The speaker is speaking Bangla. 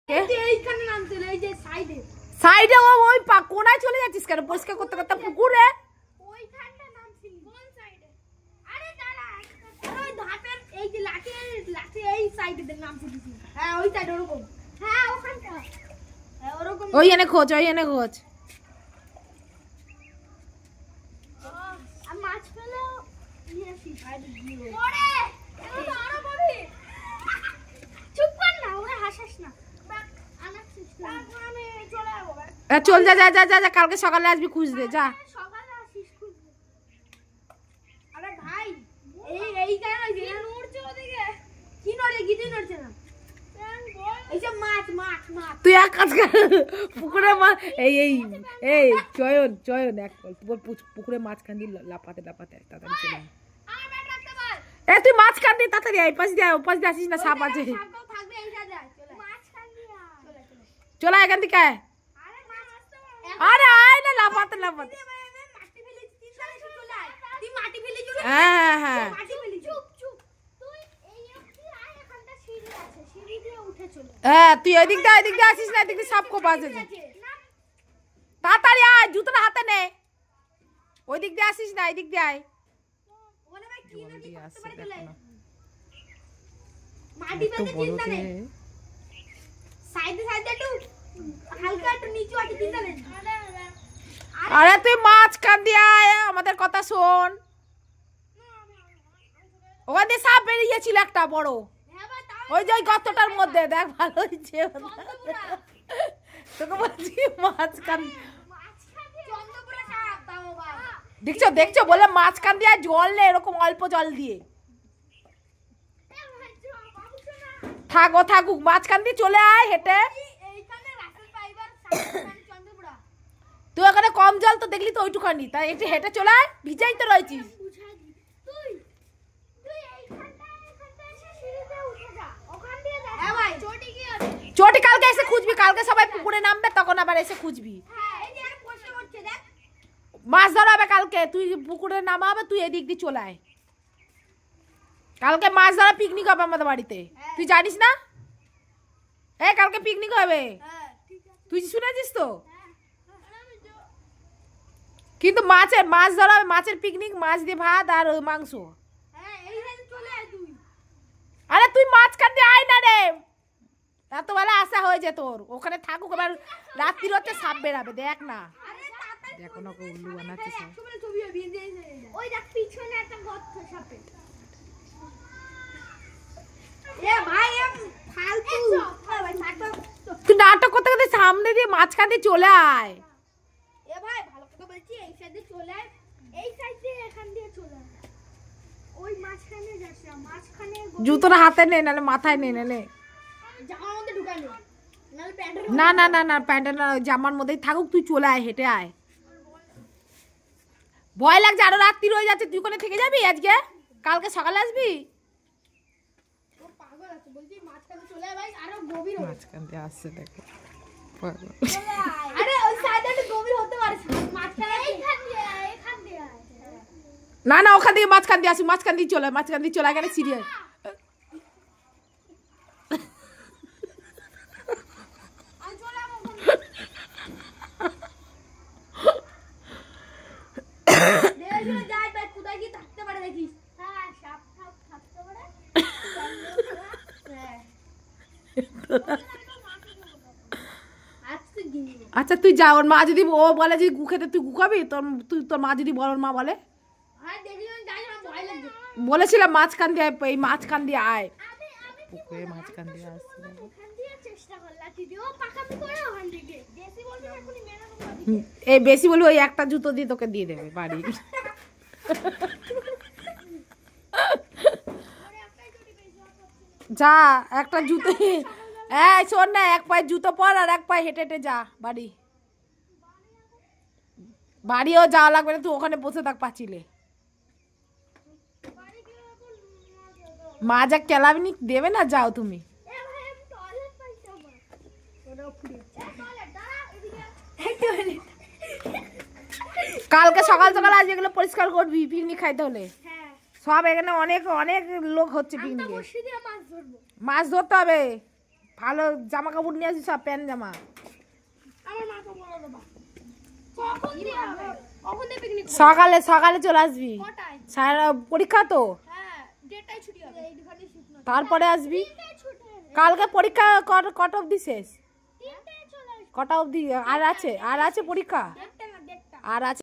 এইখানে নামতে এই যে সাইডে ওই কোনায় চলে যাচ্ছিস কেন? পরিষ্কার করতে করতে পুকুরে ওইখানটা নামছি। কোন সাইডে? আরে দাঁড়া, ওই ধাপের এই যে লাঠি এই সাইডে নামছি দিছি। হ্যাঁ ওই সাইড ওরকম। হ্যাঁ ওখানটা। হ্যাঁ ওরকম। ওই এনে খোঁজ। আর মাছ ফেলে নিয়ে আসি সাইডে দিয়ে। ওরে এলো তো আরো পাবি। চুপ কর না, ওরে হাসাস না। আনাচ্ছিস না। তারপর আমি চলে যাবো। চল যা কালকে সকালে আসবি খুঁজতে যা। সকালে আসিস খুঁজতে। আরে ভাই এই কেন নড়ছে ওদিকে? কি নড়ে? কিছু নড়ছে না। এই যে মাছ। তুই এক কাজ কর, পুকুরে এই চয়ন এক পুকুরে মাছ কান্দি লাপাতে তাড়াতাড়ি চলে। তুই মাছ কান্দি তাড়াতাড়ি এই পাশ দিয়ে আসিস না, সাপ আছে। চলে এখান থেকে। আরে আয় না লাপাতে হ্যাঁ তুই ওইদিক দিয়ে আসিস না, এদিক দিয়ে সাপ কোপ আছে। তাড়াতাড়ি আয়, জুতোটা হাতে নে। ওই দিক দিয়ে আসিস না, এদিক দিয়ে আয়। আরে তুই মাছ কান দিয়ে আয়, আমাদের কথা শোন। ওখান দিয়ে সাপ বেরিয়েছিল একটা বড়, ওই যে গর্তটার মধ্যে। দেখ ভালো হয়েছে, তোকে বলছি মাছ কান। দেখছো বলে মাছ কান দিয়ে জল নেই, এরকম অল্প জল দিয়ে থাকুক। মাছ কান দিয়ে চলে আয় হেঁটে। তুই ওখানে কম জল তো দেখলি তো ওইটুখানি, তাই একটু হেঁটে চলে আয়, ভিজাই তো রয়েছিস। চটি কালকে এসে খুঁজবি, কালকে সবাই পুকুরে নামবে, তখন আবার এসে খুঁজবি। মাছ ধরা হবে কালকে, তুই পুকুরে নামা হবে, তুই এদিক দিয়ে চলে আয়। কালকে মাছ ধরা পিকনিক হবে আমাদের বাড়িতে, তুই জানিস না? কালকে পিকনিক হবে, তুই শুনেছিস তো? কিন্তু মাছ ধরা হবে, মাছের পিকনিক, মাছ দিয়ে ভাত আর মাংস। আরে তুই মাছ কাটতে আয় না রে, এত বেলা আসা হয়েছে তোর। ওখানে থাকুক, এবার রাত্রির হচ্ছে সাপ বেরাবে, দেখ না। দেখো না উল্লু বানাচ্ছে সব। ওই দেখ পিছনে একটা গর্ত সাপে। এ ভাই ফালতু। তুই নাটক করতে করতে সামনে দিয়ে মাঝখান দিয়ে চলে আয়। এ ভাই ভালো কথা বলছি, এই সাইডে চলে আয়, এই সাইডে এখান দিয়ে চলে আয়। ওই মাঝখানে যাস না, মাঝখানে জুতোটা হাতে নে, নালে মাথায় নে, নালে জামার মধ্যে ঢুকাই নে, নালে প্যান্টের। না প্যান্টের না, জামার মধ্যেই থাকুক, তুই চলে আয়, হেঁটে আয়। ভয় লাগছে, আরো রাত্রি হয়ে যাচ্ছে। তুই ওখানে থেকে যাবি আজকে? কালকে সকালে আসবি? ও পাগল আছে, বলছি মাঝখানে চলে আয় ভাই, আরো গভীর হবে। মাঝখান দিয়ে আসছে দেখো পাগল। আরে ওই সাইডে একটু গভীর হতে পারে, মাঝখানে এখান দিয়ে আয়। না ওখান থেকে মাঝখান দিয়ে আসি, মাঝখান দিয়ে চলে এখানে সিরিয়াল। আচ্ছা তুই যা, ওর মা যদি ও বলে যে গু খেতে, তুই গু খাবি? তোর মা যদি বল, ওর মা বলে বলেছিলাম মাঝখান দিয়ে এই মাঝখান দিয়ে আয়, পুকুরে মাঝখান দিয়ে আসছে। এই বেশি বলবি, ওই একটা জুতো দিয়ে তোকে দিয়ে দেবে বাড়ি। যা একটা জুতো, শোন না, এক পায়ে জুতো পর আর এক পায়ে হেঁটে হেঁটে যা বাড়ি। বাড়িও যাওয়া লাগবে না, তুই ওখানে বসে থাক পাঁচিলে। মা যা কেলাবনি দেবে না, যাও তুমি। কালকে সকাল আজ এগুলো পরিষ্কার করবি, পিকনিক খাইতে হলে। সব এখানে অনেক লোক হচ্ছে পিকনিকে। মাছ ধরতে হবে। ভালো জামা কাপড় নিয়ে আসবি, সব প্যান্ট জামা। আমার মাকে বলে দেবা কখন দিয়ে হবে, কখন দিয়ে পিকনিক সকালে সকালে চলে আসবি। কটায়? সারা পরীক্ষা তো, হ্যাঁ দেড়টায় ছুটি হবে। এইখানে ছুটি না, তারপরে আসবি। তিনটায় ছুটি। কালকে পরীক্ষা কটা অবধি শেষ? তিনটায় চলে আসবে। কটা অবধি আর আছে পরীক্ষা? দেড়টা না দেড়টা। আর আছে।